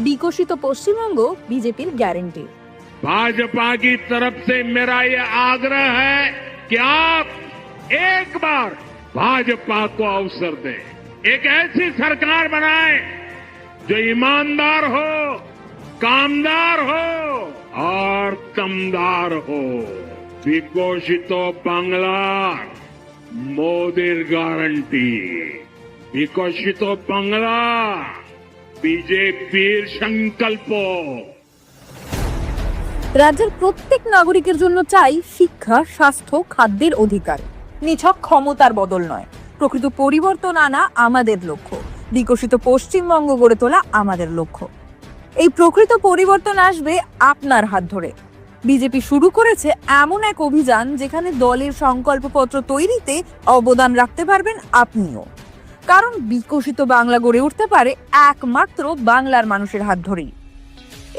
বিকশিত পশ্চিমবঙ্গ বিজেপির গ্যারেন্টি। भाजपा की तरफ से मेरा ये आग्रह है कि आप एक बार भाजपा को अवसर दें, एक ऐसी सरकार बनाएं जो ईमानदार हो, कामदार हो और दमदार हो। विकसित बांग्ला मोदीर गारंटी, विकसित बांग्ला बीजेपीर संकल्प। রাজ্যের প্রত্যেক নাগরিকের জন্য চাই শিক্ষা, স্বাস্থ্য, খাদ্যের অধিকার। নিছক ক্ষমতার বদল নয়, প্রকৃত পরিবর্তন আনা আমাদের লক্ষ্য। বিকশিত পশ্চিমবঙ্গ গড়ে তোলা আমাদের লক্ষ্য। এই প্রকৃত পরিবর্তন আসবে আপনার হাত ধরে। বিজেপি শুরু করেছে এমন এক অভিযান যেখানে দলের সংকল্পপত্র তৈরিতে অবদান রাখতে পারবেন আপনিও। কারণ বিকশিত বাংলা গড়ে উঠতে পারে একমাত্র বাংলার মানুষের হাত ধরেই।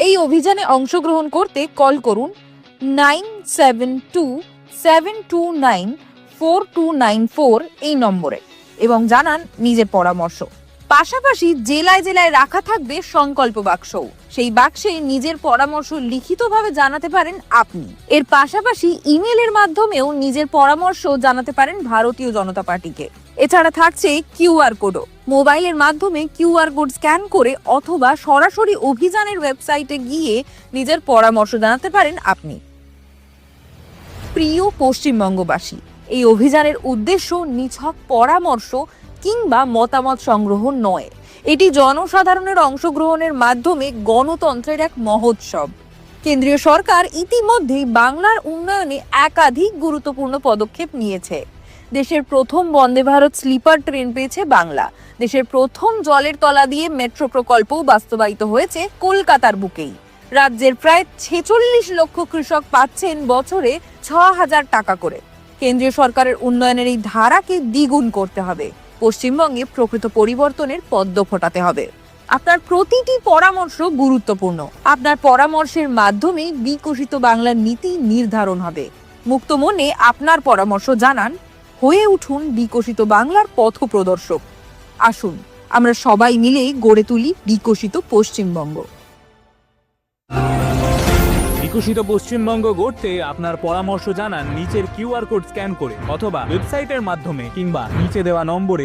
এই অভিযানে অংশগ্রহণ করতে কল করুন 9727294294 এই নম্বরে এবং জানান নিজের পরামর্শ। পাশাপাশি জেলায় জেলায় রাখা থাকবে সংকল্প বাক্সও। সেই বাক্সে নিজের পরামর্শ লিখিতভাবে জানাতে পারেন আপনি। এর পাশাপাশি ইমেলের মাধ্যমেও নিজের পরামর্শ জানাতে পারেন ভারতীয় জনতা পার্টিকে। এছাড়া থাকছে কিউআর কোডও। মোবাইলের মাধ্যমে কিউআর কোড স্ক্যান করে অথবা সরাসরি অভিযানের ওয়েবসাইটে গিয়ে নিজের পরামর্শ জানাতে পারেন আপনি। প্রিয় পশ্চিমবঙ্গবাসী, এই অভিযানের উদ্দেশ্য নিছক পরামর্শ কিংবা মতামত সংগ্রহ নয়। এটি জনসাধারণের অংশগ্রহণের মাধ্যমে গণতন্ত্রের এক মহোৎসব। কেন্দ্রীয় সরকার ইতিমধ্যেই বাংলার উন্নয়নে একাধিক গুরুত্বপূর্ণ পদক্ষেপ নিয়েছে। দেশের প্রথম বন্দে ভারত স্লিপার ট্রেন পেয়েছে বাংলা। দেশের প্রথম জলের তলা দিয়ে মেট্রো প্রকল্পও বাস্তবায়িত হয়েছে কলকাতার বুকেই। রাজ্যের প্রায় 46 লক্ষ কৃষক পাচ্ছেন বছরে 6,000 টাকা করে। কেন্দ্রীয় সরকারের উন্নয়নের এই ধারাকে দ্বিগুণ করতে হবে। পশ্চিমবঙ্গে প্রকৃত পরিবর্তনের পদ্ম ফোটাতে হবে। আপনার প্রতিটি পরামর্শ গুরুত্বপূর্ণ। আপনার পরামর্শের মাধ্যমে বিকশিত বাংলার নীতি নির্ধারণ হবে। মুক্ত মনে আপনার পরামর্শ জানান। হয়ে উঠুন বিকশিত বাংলার পথপ্রদর্শক। আসুন আমরা সবাই মিলে গড়ে তুলি বিকশিত পশ্চিমবঙ্গ। বিকশিত পশ্চিমবঙ্গ গড়তে আপনার পরামর্শ জানান নিচের কিউআর কোড স্ক্যান করে অথবা ওয়েবসাইটের মাধ্যমে কিংবা নিচে দেওয়া নম্বরে